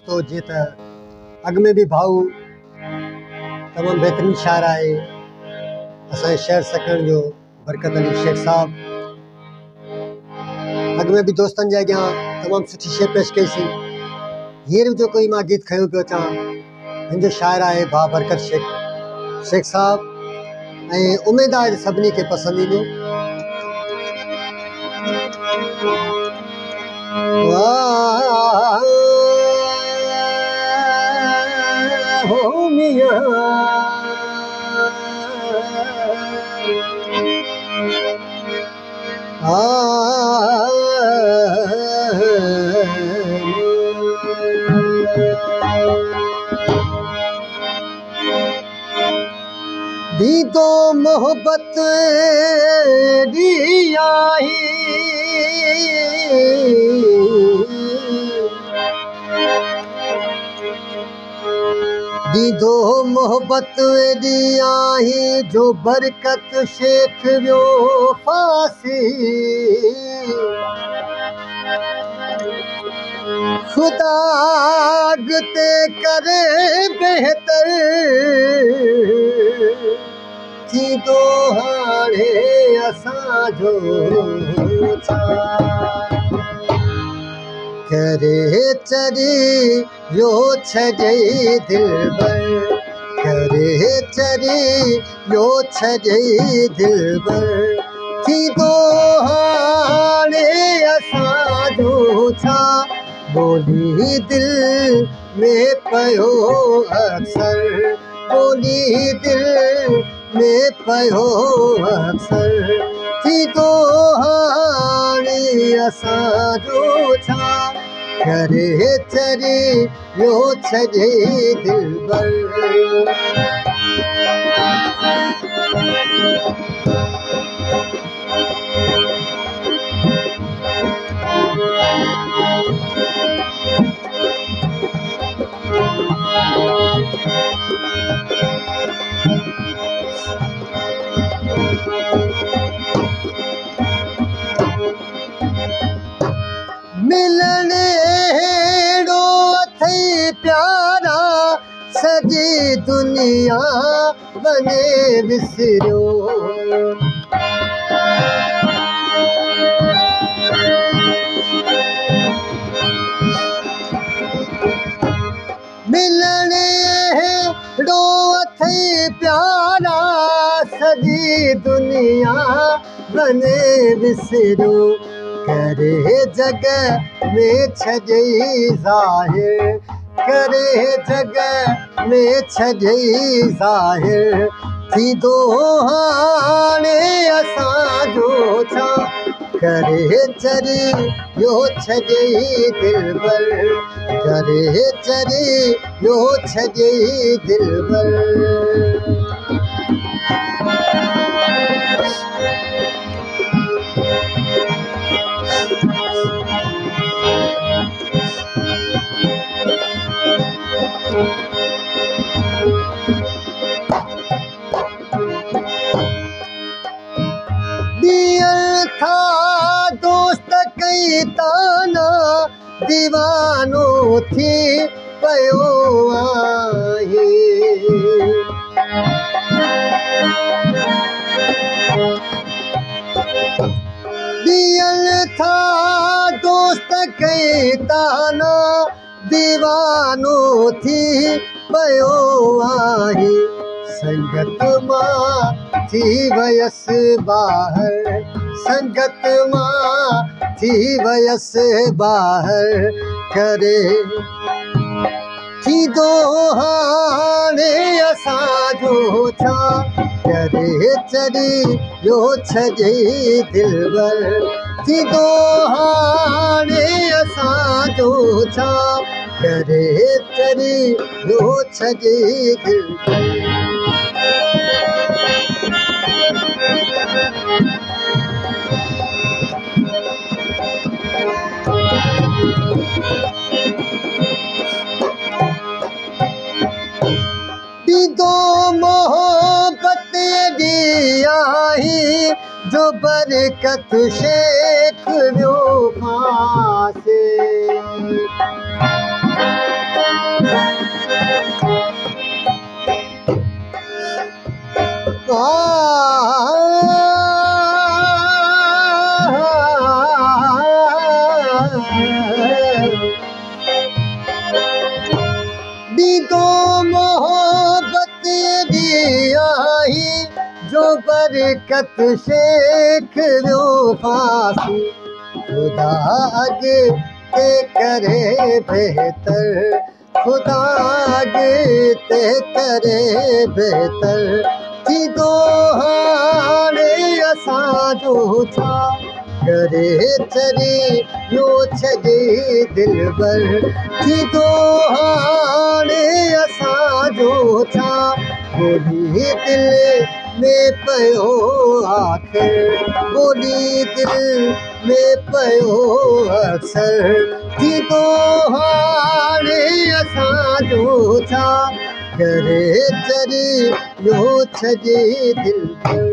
दोस्तों जी त अॻ में भी भाऊ तमाम बेहतरीन शायर आहे असांजे शहर सकण जो बरकत अली शेख साहब। अॻ में भी दोस्तन जे अॻियां तमाम सुठी शइ पेश कईसीं। हींअर जो कोई मां गीत खयो पियो अचां, हिन जो शायर आहे भा बरकत शेख साहब ऐं उमेद आहे सभिनी खे पसंदि ईंदो। हो मियां दी तो मोहब्बत दी आई दीदो मोहब्बत दी आई जो बरकत शेख वियो फासी खुदा अॻिते करे बेहतर थींदो हाणे असांजो छा करे चरी यो छॾे दिलबर करे चरी यो छॾे दिलबर थींदो हाणे असांजो छा बोली दिल में पयो अक्सर बोली दिल में पयो अक्सर थींदो हाणे असांजो छा करे चरी यो छॾे दिलबर। मिलने हेड़ो अथई प्यारा सॼी दुनिया वञे विसरियो मिलने हेड़ो अथई प्यारा सॼी दुनिया वञे विसरियो करे जग में छॾई ज़ाहिर करे जग में छॾई ज़ाहिर थींदो हाणे असांजो छा करे चरी यो छॾई दिलबर करे चरी यो छॾई दिलबर। दियल था दोस्त कई ताना दीवानो थी पयो आहे दियल था दोस्त कई ताना दीवानो थी पयो आहे संगत मां थी वयस बाहर संगत मां थी वयस बाहर करे थींदो हाणे असांजो छा करे चरी यो छॾे दिलबर थींदो हाणे असांजो छा करे चरी यो छॾे दिलबर। दीदो मोहब्बत दी आई जो बरकत शेख वियो फासे दीदो मोहब्बत दी आई जो बरकत शेख रो फासी खुदा अगे ते करे बेहतर खुदा अगे ते करे बेहतर दीदो हाणे असां जो छा करे चरी यो छॾे दिलबर दीदो हाणे असां जो छा ॻोल्ही दिल में पियो आख़िर ॻोल्ही दिल में पियो अक्सर दीदो हाणे असां जो छा करे चरी यो छॾे दिलबर